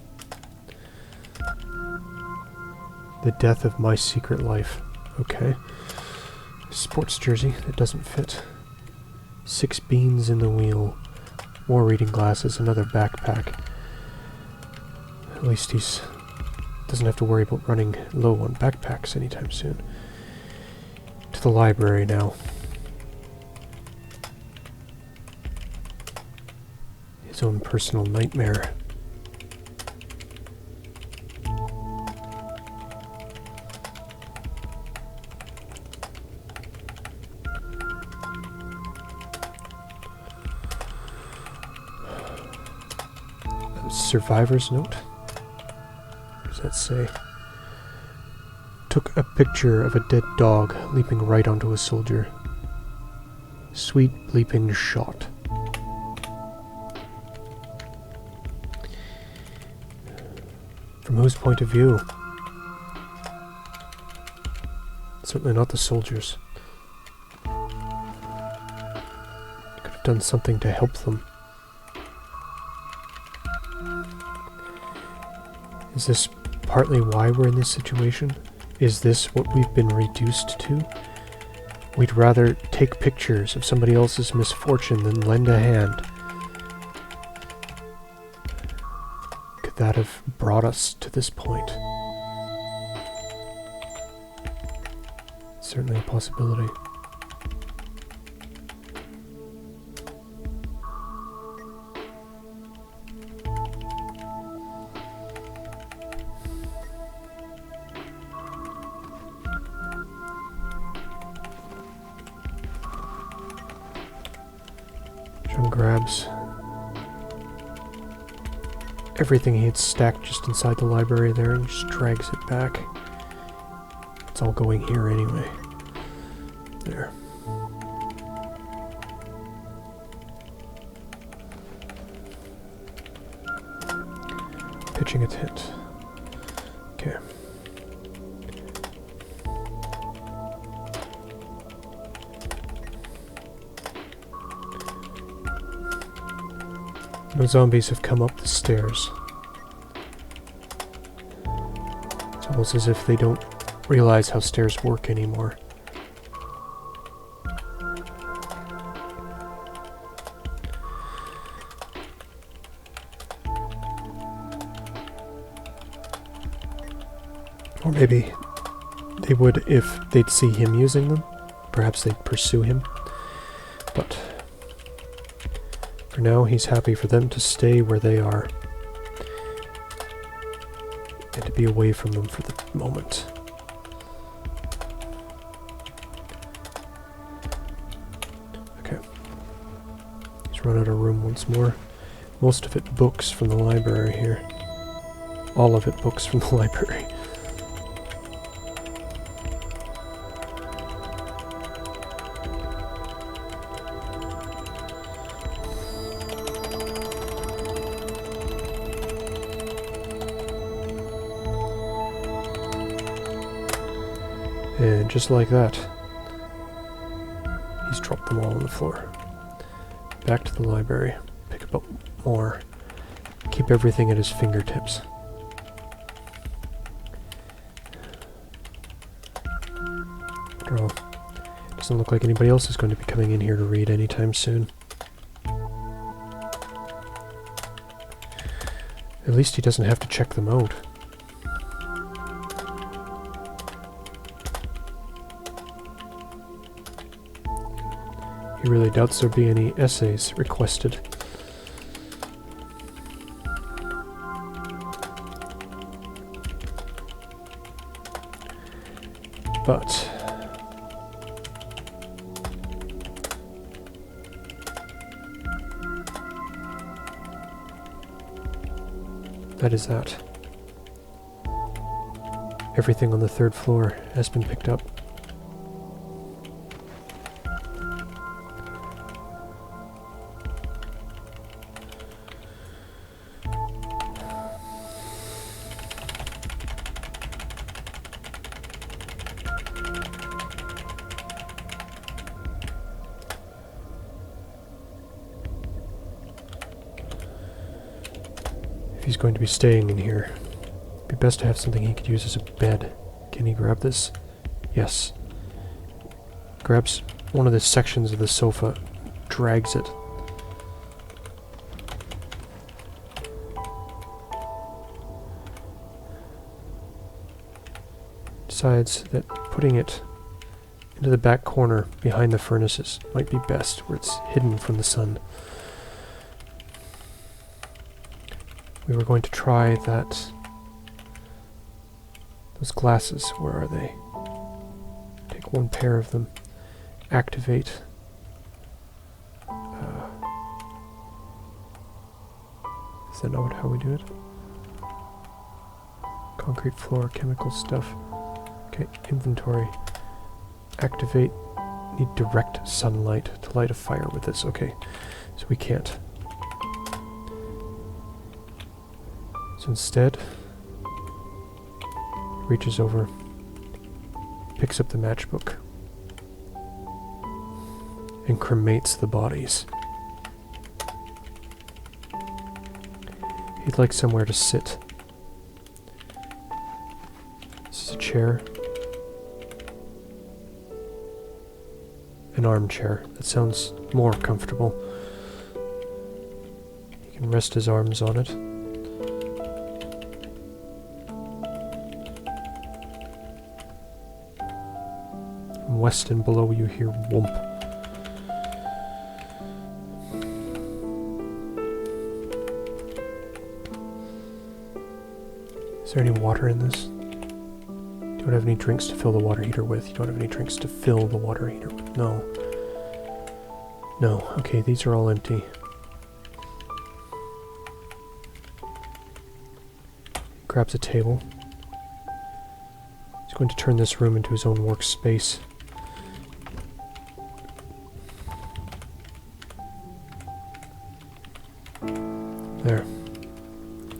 The death of my secret life. Okay. Sports jersey that doesn't fit. 6 beans in the wheel. More reading glasses, another backpack. At least he's doesn't have to worry about running low on backpacks anytime soon. To the library now. His own personal nightmare. Survivor's note? What does that say? Took a picture of a dead dog leaping right onto a soldier. Sweet bleeping shot. From whose point of view? Certainly not the soldiers. Could have done something to help them. Is this partly why we're in this situation? Is this what we've been reduced to? We'd rather take pictures of somebody else's misfortune than lend a hand. Could that have brought us to this point? Certainly a possibility. grabs everything he had stacked just inside the library there and just drags it back. It's all going here anyway. There. Pitching a tent. Okay. No zombies have come up the stairs. It's almost as if they don't realize how stairs work anymore. Or maybe they would if they'd see him using them. Perhaps they'd pursue him. But for now, he's happy for them to stay where they are. And to be away from them for the moment. Okay. He's run out of room once more. Most of it books from the library here. All of it books from the library. And just like that, he's dropped them all on the floor. Back to the library, pick up more, keep everything at his fingertips. After all, it doesn't look like anybody else is going to be coming in here to read anytime soon. At least he doesn't have to check them out. He really doubts there'll be any essays requested. But that is that. Everything on the third floor has been picked up. If he's going to be staying in here, it'd be best to have something he could use as a bed. Can he grab this? Yes. Grabs one of the sections of the sofa, drags it. Decides that putting it into the back corner behind the furnaces might be best, where it's hidden from the sun. We were going to try that. Those glasses, where are they? Take one pair of them. Activate. Is that not how we do it? Concrete floor, chemical stuff. Okay, inventory. Activate. Need direct sunlight to light a fire with this. Okay, so we can't. So instead, reaches over, picks up the matchbook, and cremates the bodies. He'd like somewhere to sit. This is a chair. An armchair. That sounds more comfortable. He can rest his arms on it. West and below you hear whoomp. Is there any water in this? You don't have any drinks to fill the water heater with. You don't have any drinks to fill the water heater with. No. No. Okay, these are all empty. grabs a table. He's going to turn this room into his own workspace. There.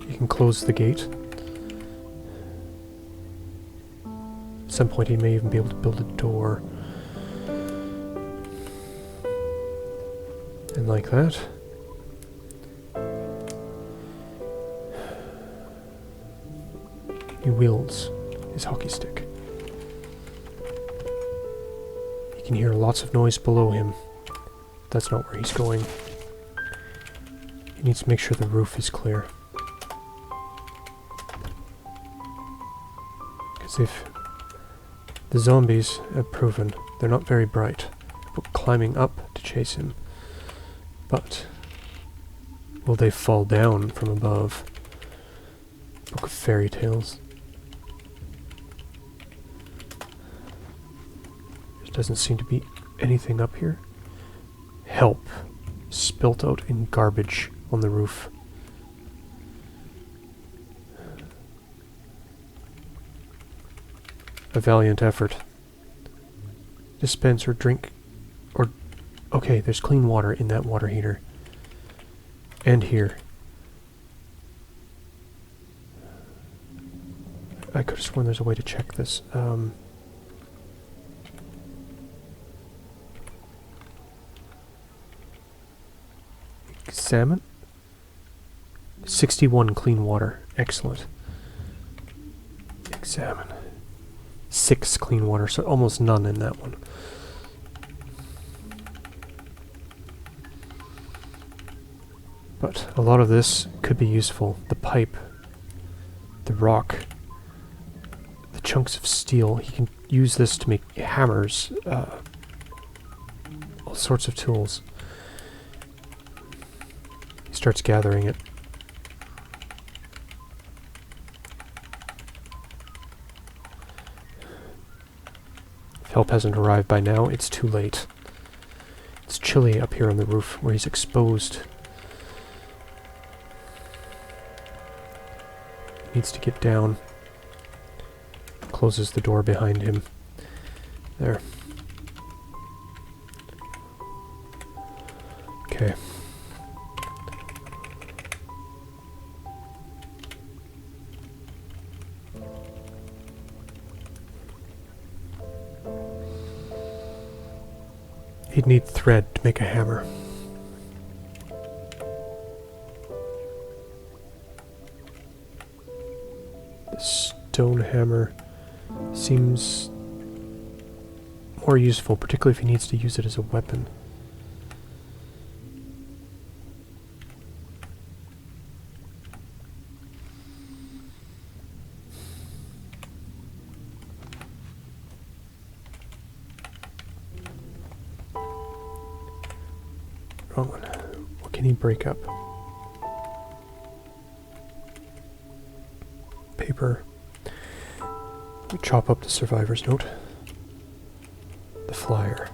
You can close the gate. At some point he may even be able to build a door. And like that. He wields his hockey stick. You can hear lots of noise below him. That's not where he's going. He needs to make sure the roof is clear. Because if the zombies have proven they're not very bright about climbing up to chase him, but will they fall down from above? Book of Fairy Tales. There doesn't seem to be anything up here. Help. Spilt out in garbage on the roof. A valiant effort. Dispense or drink or... Okay, there's clean water in that water heater. And here. I could have sworn there's a way to check this. Examine? 61 clean water. Excellent. Examine. 6 clean water, so almost none in that one. But a lot of this could be useful. The pipe, the rock, the chunks of steel. He can use this to make hammers, all sorts of tools. He starts gathering it. If help hasn't arrived by now, it's too late. It's chilly up here on the roof where he's exposed. He needs to get down. Closes the door behind him. There. Okay. He'd need thread to make a hammer. The stone hammer seems more useful, particularly if he needs to use it as a weapon. Wrong one. What can he break up? Paper. We chop up the survivor's note. The flyer.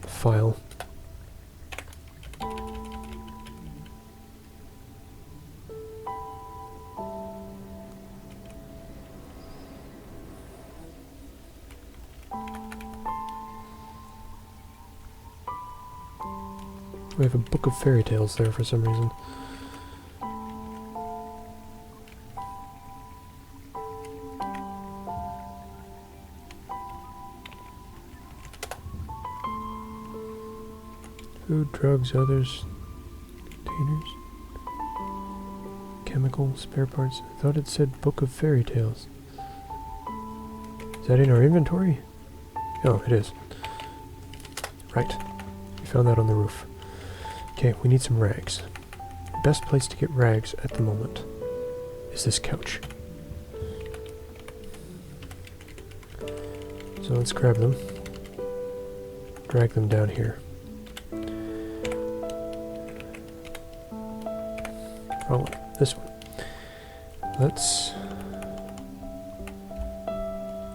The file. We have a book of fairy tales there for some reason. Food, drugs, others, containers, chemical, spare parts. I thought it said book of fairy tales. Is that in our inventory? Oh, it is. Right. We found that on the roof. Okay, we need some rags. The best place to get rags at the moment is this couch. So let's grab them. Drag them down here. Wrong one. This one. Let's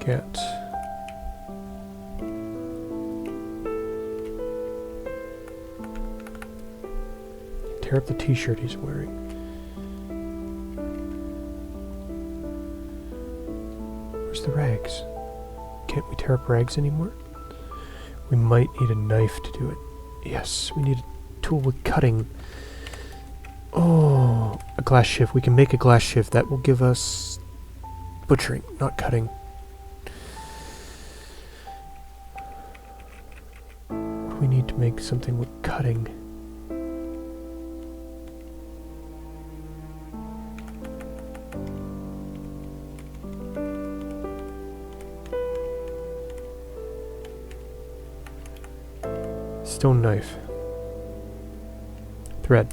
get tear up the t-shirt he's wearing. Where's the rags? Can't we tear up rags anymore? We might need a knife to do it. Yes, we need a tool with cutting. Oh, a glass shiv. We can make a glass shiv. That will give us butchering, not cutting. We need to make something with cutting. Stone knife. Thread.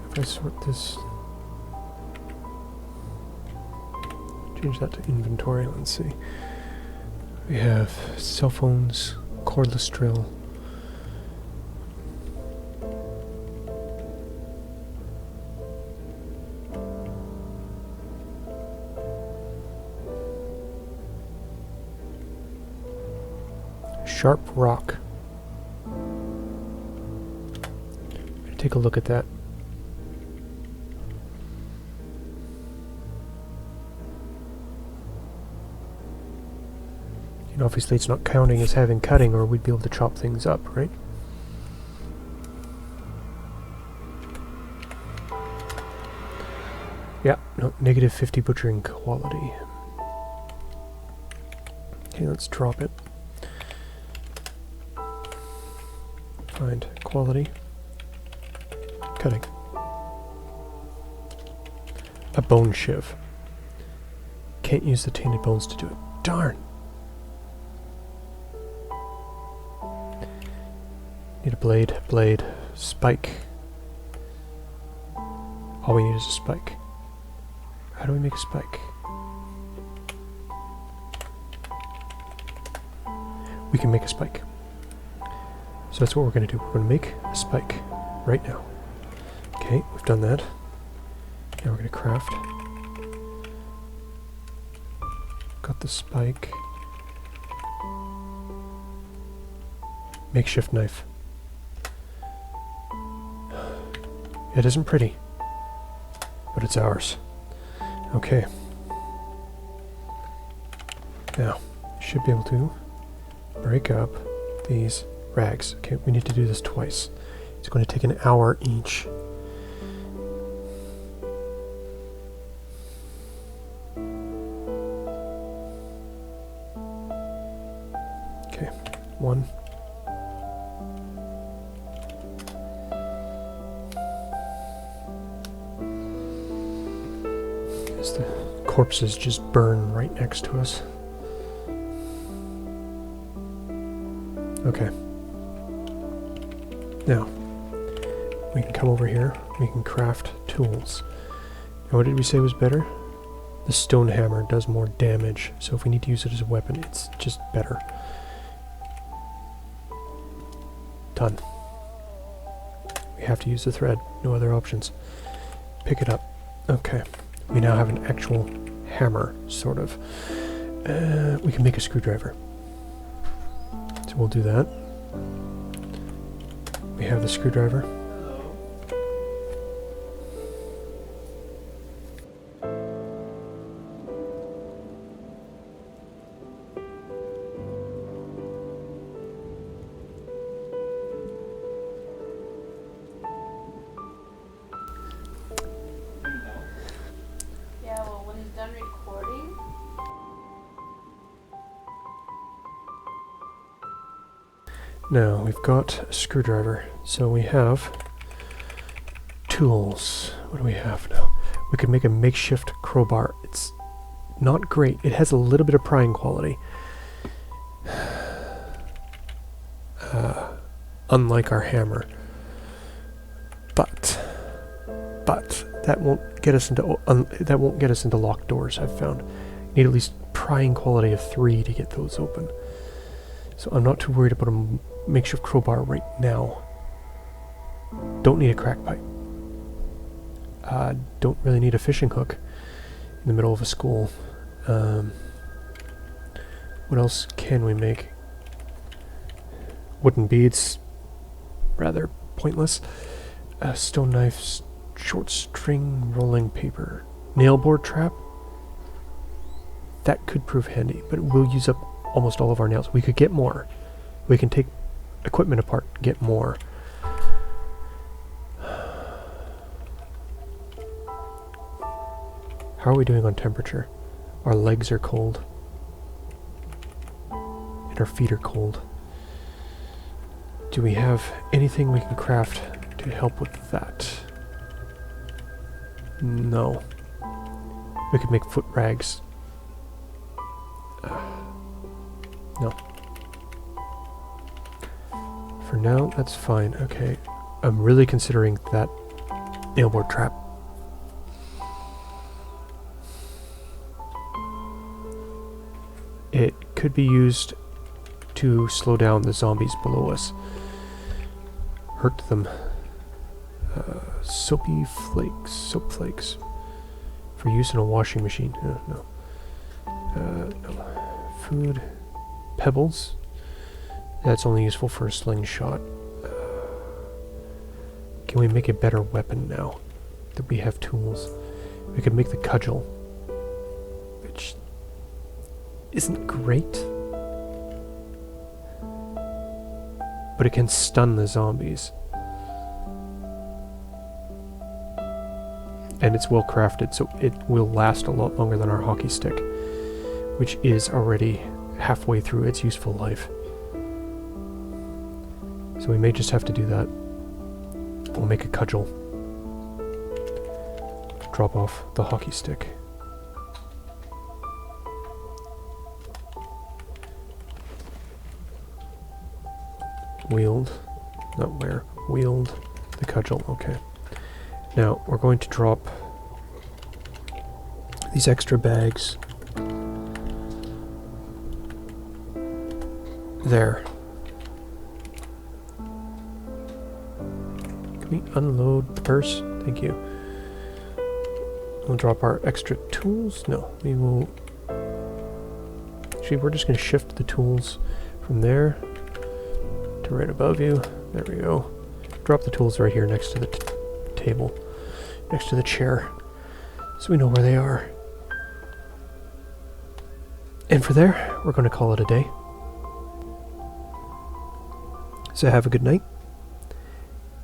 If I sort this, change that to inventory, let's see. We have cell phones, cordless drill. Sharp rock. Take a look at that. And obviously it's not counting as having cutting, or we'd be able to chop things up, right? Yeah, no, negative 50 butchering quality. Okay, let's drop it. Find quality. Cutting. A bone shiv. Can't use the tainted bones to do it. Darn! Need a blade, spike. All we need is a spike. How do we make a spike? We can make a spike. So that's what we're going to do. We're going to make a spike right now. Okay, we've done that. Now we're going to craft. Got the spike. Makeshift knife. It isn't pretty, but it's ours. Okay. Now, should be able to break up these rags. Okay, we need to do this twice. It's going to take an hour each. Okay, one. As the corpses just burn right next to us. Okay. Now, we can come over here, we can craft tools. And what did we say was better? The stone hammer does more damage, so if we need to use it as a weapon, it's just better. Done. We have to use the thread, no other options. Pick it up. Okay. We now have an actual hammer, sort of. We can make a screwdriver. So we'll do that. We have the screwdriver. Yeah, well, when he's done recording. Now, we've got a screwdriver, so we have tools. What do we have now? We can make a makeshift crowbar. It's not great. It has a little bit of prying quality. Unlike our hammer. But that won't get us into locked doors, I've found. Need at least prying quality of 3 to get those open. So I'm not too worried about a makeshift crowbar right now. Don't need a crack pipe. Don't really need a fishing hook in the middle of a school. What else can we make? Wooden beads, rather pointless. Stone knives, short string rolling paper. Nail board trap. That could prove handy, but we'll use up almost all of our nails. We could get more. We can take equipment apart, get more. How are we doing on temperature? Our legs are cold. And our feet are cold. Do we have anything we can craft to help with that? No. We could make foot rags. No. For now, that's fine. Okay. I'm really considering that nailboard trap. It could be used to slow down the zombies below us. Hurt them. Soap flakes. For use in a washing machine. No. Food. Pebbles. That's only useful for a slingshot. Can we make a better weapon now that we have tools? We could make the cudgel, which isn't great, but it can stun the zombies. And it's well crafted, so it will last a lot longer than our hockey stick, which is already halfway through its useful life. So we may just have to do that. We'll make a cudgel. Drop off the hockey stick. Wield. Not where. Wield the cudgel. Okay. Now, we're going to drop these extra bags there. Can we unload the purse? Thank you. We'll drop our extra tools. No, we will... Actually, we're just going to shift the tools from there to right above you. There we go. Drop the tools right here next to the table. Next to the chair. So we know where they are. And for there, we're going to call it a day. So have a good night.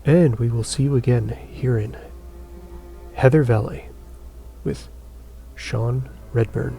And we will see you again here in Heather Valley with Sean Redburne.